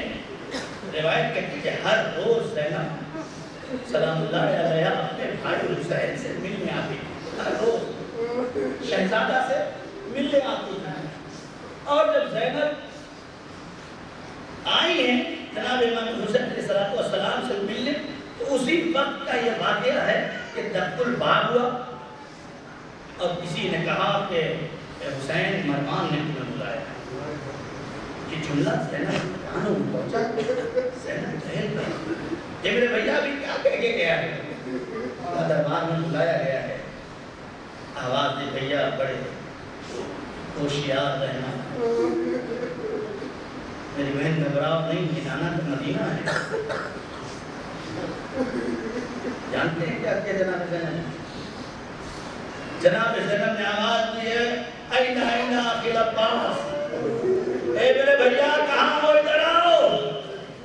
روایت کہتی کہ ہر روز زینب سلام اللہ علیہ اپنے بھائی حسین سے ملنے آتی، ہر روز شہزادہ سے ملنے آتی ہے، اور جب زینب آئی ہیں جناب امام حسین علیہ السلام سے ملنے تو اسی وقت کا یہ واقعہ ہے کہ دق الباب ہوا اور کسی نے کہا کہ حسین مروان نے تمہیں بلایا۔ یہ جملہ زینب کانوں میں پہنچا، زینب ٹہل گئی، یہ میرے بھیا بھی کیا کہہ کے گیا ہے؟ دربار میں بلایا گیا ہے، آواز دے بھیا بڑے ہوشیار رہنا، میری بہن گھبراؤ نہیں، یہ جانا تو مدینہ ہے۔ جانتے ہیں کیا کہ جناب زینب؟ جناب زینب نے آواز دی ہے، اینا اینا اخی العباس، اے میرے بھیا کہاں ہو، ادھر آؤ،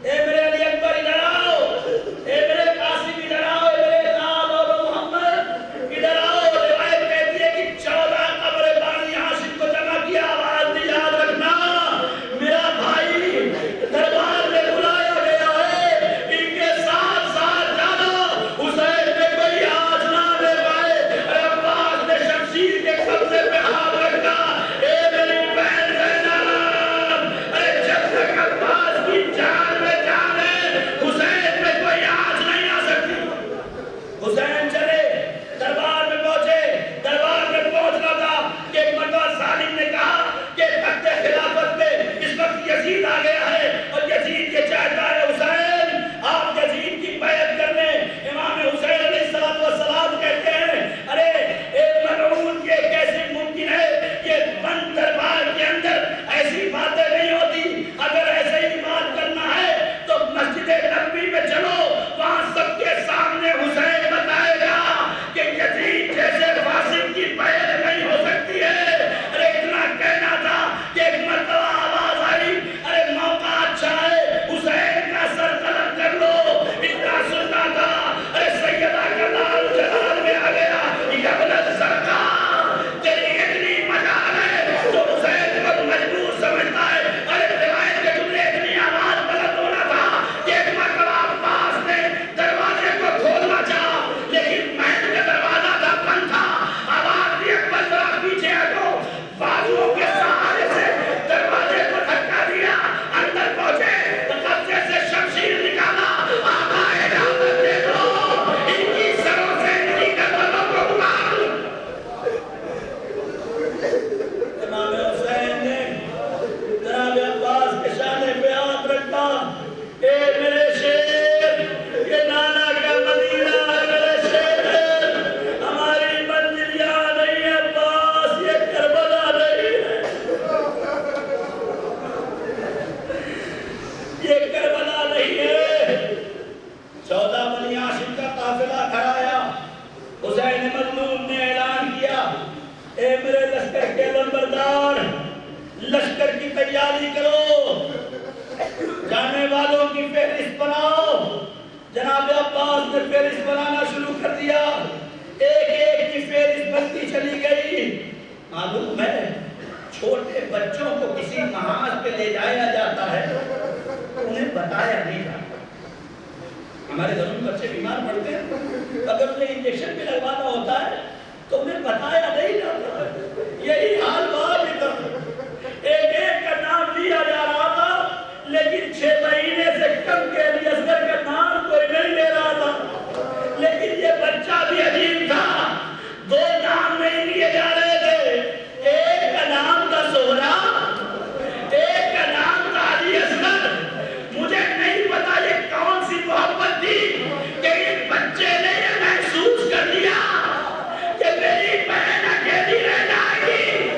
اے میرے علی اکبر ادھر آؤ، اے میرے قاسم ادھر آؤ، اے میرے نام اور محمد ادھر آؤ۔ روایت کہتی ہے کہ 14 قبر بانی عاشق کو جمع کیا، آواز دی یاد رکھنا میرا بھائی دربار میں بلایا گیا ہے، ان کے ساتھ ساتھ جانا، حسین نے کوئی آج نہ لے پائے، اے عباس نے شمشیر کے قبضے پہ ہاتھ رکھا، اے میری بہن زینب، ارے جب تک عباس کی جان میں جان ہے حسین پہ کوئی آج نہیں آ سکتی۔ حسین چلے دربار میں پہنچے، دربار میں پہنچ رہا تھا کہ ایک مرتبہ ظالم نے کہا کہ تخت خلافت پہ اس وقت یزید آ گیا ہے اور یزید یہ چاہتا ہے حسین آپ یزید کی بیعت کر لیں۔ امام حسین علیہ السلام کہتے ہیں ارے ایک ملعون یہ کیسے ممکن ہے، یہ بند دربار کے اندر ایسی باتیں نہیں ہوتی، اگر ایسے ہی بات کرنا ہے تو مسجد نبوی میں چلو، وہاں سب کے سامنے حسین بتائے گا کہ یزید جیسے فاسق کی بیعت نہیں ہو سکتی ہے۔ ارے اتنا کہنا تھا کہ ایک مرتبہ آواز آئی، ارے موقع اچھا ہے حسین کا سر قلم کر لو، اتنا سننا تھا، ارے سیدہ کا لال جلال میں آ گیا، ابن الزرقاء تیری اتنی مجال ہے تو حسین کو مجبور سمجھتا ہے۔ ارے روایت کے جملے اتنی آواز بلند ہونا تھا کہ ایک مرتبہ عباس نے دروازے کو کھولنا چاہا لیکن محل کا دروازہ تھا بند تھا، آواز دی اکبر ذرا پیچھے ہٹو، بازوؤں کے سہارے سے دروازے کو دھکا دیا، اندر پہنچے، قبضے سے شمشیر نکالا، آقا اجازت دے دو ان کی سروں سے ان کی گردنوں کو اتار دوں۔ امام حسین نے جناب عباس کے شانے پہ ہاتھ رکھا، اے میرے شیر، یہ نانا کا مدینہ ہے میرے شیر، ہماری منزل یہاں نہیں ہے عباس، یہ کربلا نہیں ہے، یہ کربلا نہیں ہے۔ 14 بنی عاشق کا قافلہ کھڑایا، حسین مظلوم نے اعلان کیا، اے میرے لشکر کے لمبردار، لشکر کی تیاری کرو، جانے والوں کی فہرست بناؤ۔ جناب عباس نے فہرست بنانا شروع کر دیا، ایک ایک کی فہرست بنتی چلی گئی۔ معلوم ہے چھوٹے بچوں کو کسی محاذ پہ لے جایا جاتا ہے انہیں بتایا نہیں جاتا۔ ہمارے گھروں میں بچے بیمار پڑتے ہیں، اگر انہیں انجیکشن بھی لگوانا ہوتا ہے تو انہیں بتایا نہیں جاتا۔ یہی حال وہاں بھی تھا، ایک ایک کا نام لیا جا رہا تھا لیکن 6 مہینے سے کم کے لیے اصغر کا نام کوئی نہیں لے رہا تھا۔ لیکن یہ بچہ بھی عجیب تھا، 2 نام نہیں لیے جا رہے تھے، ایک کا نام تھا زہرا، ایک کا نام تھا علی اصغر۔ مجھے نہیں پتا یہ کون سی محبت تھی کہ اس بچے نے یہ محسوس کر لیا کہ میری بہن اکیلی رہ جائے گی،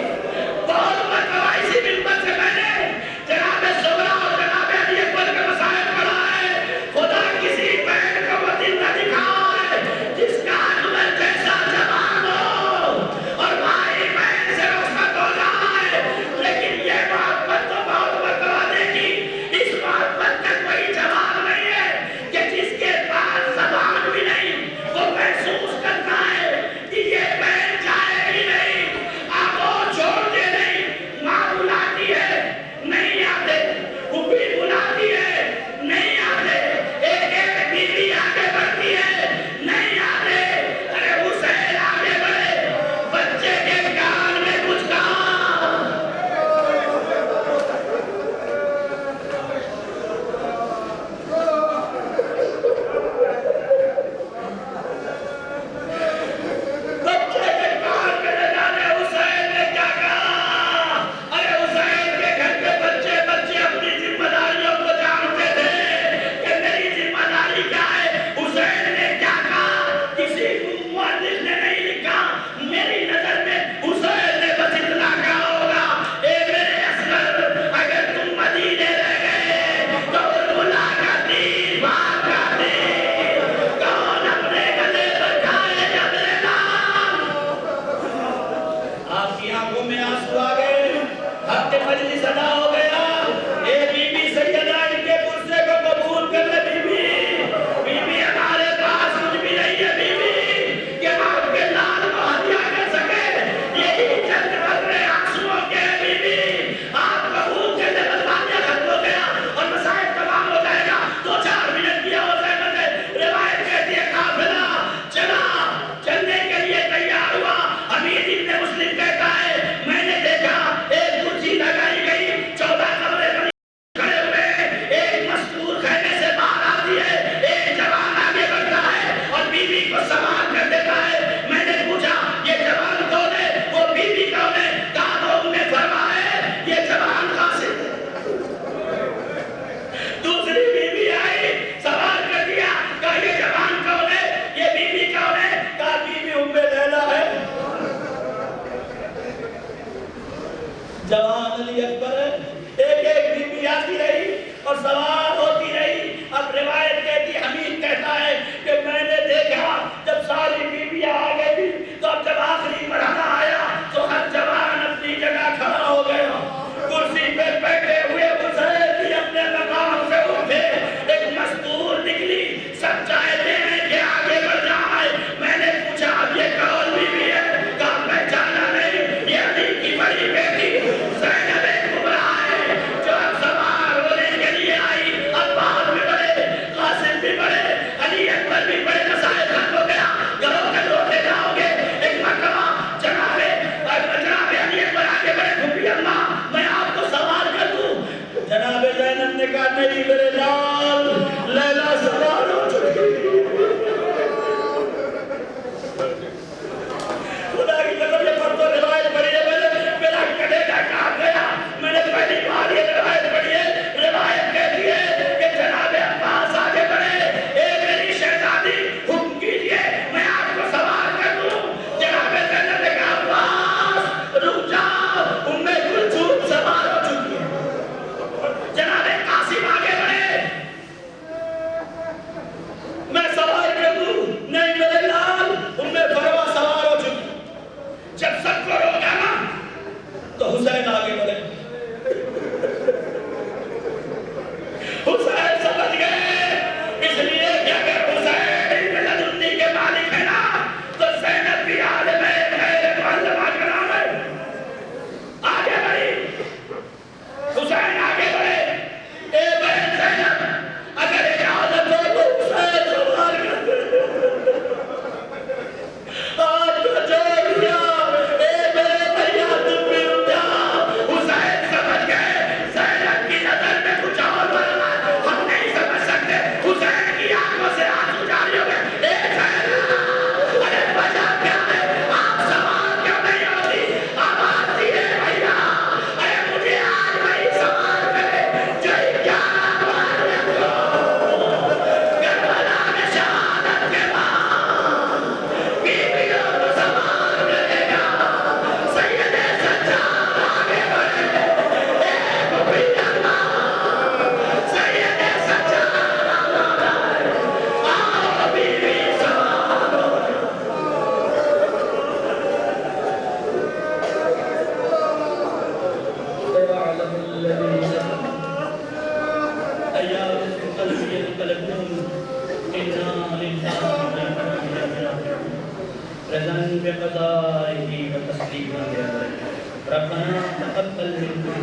رضا بقضائه وتسليما بأمره ربنا تقبل منا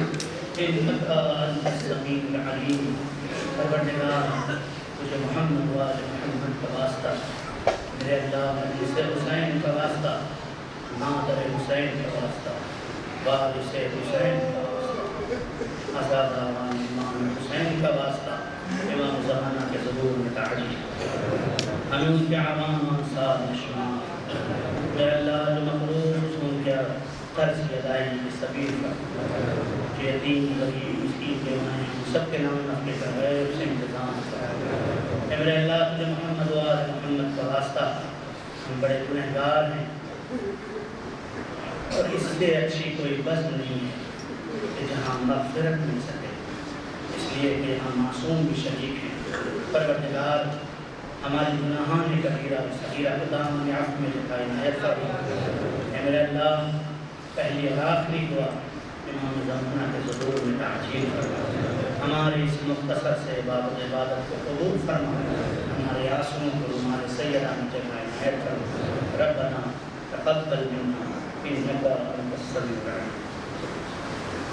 إنك أنت السميع العليم پروردگار تجھے محمد و آل محمد کا واسطہ میرے اللہ مجلس حسین کا واسطہ مادر حسین کا واسطہ وارث حسین کا واسطہ آزاد آوان امام حسین کا واسطہ امام زمانہ کے ظہور میں تعلیم ہمیں ان کے عوام انصار نشمار میرے اللہ جو مخلوق ان کے قرض کی ادائیگی کی سبیل کا جو یتیم غریب مسکین کے مائیں سب کے نام اپنے کا غیر سے انتظام کرا اے میرے اللہ تجھے محمد و آل محمد کا واسطہ ہم بڑے گنہگار ہیں اور اس سے اچھی کوئی بزم نہیں ہے کہ جہاں مغفرت مل سکے اس لیے کہ ہم معصوم بھی شریک ہیں پروردگار ہماری گناہان کبیرہ و صغیرہ کو دامن عفو میں جھکائے عنایت فرما اے میرے اللہ پہلی اور آخری دعا امام زمانہ کے ظہور میں تعجیل فرما ہمارے اس مختصر سے عبادت کو قبول فرما ہمارے آنسوؤں کو ہمارے سیدہ میں جمع عنایت فرما ربنا تقبل منا انک انت السمیع العلیم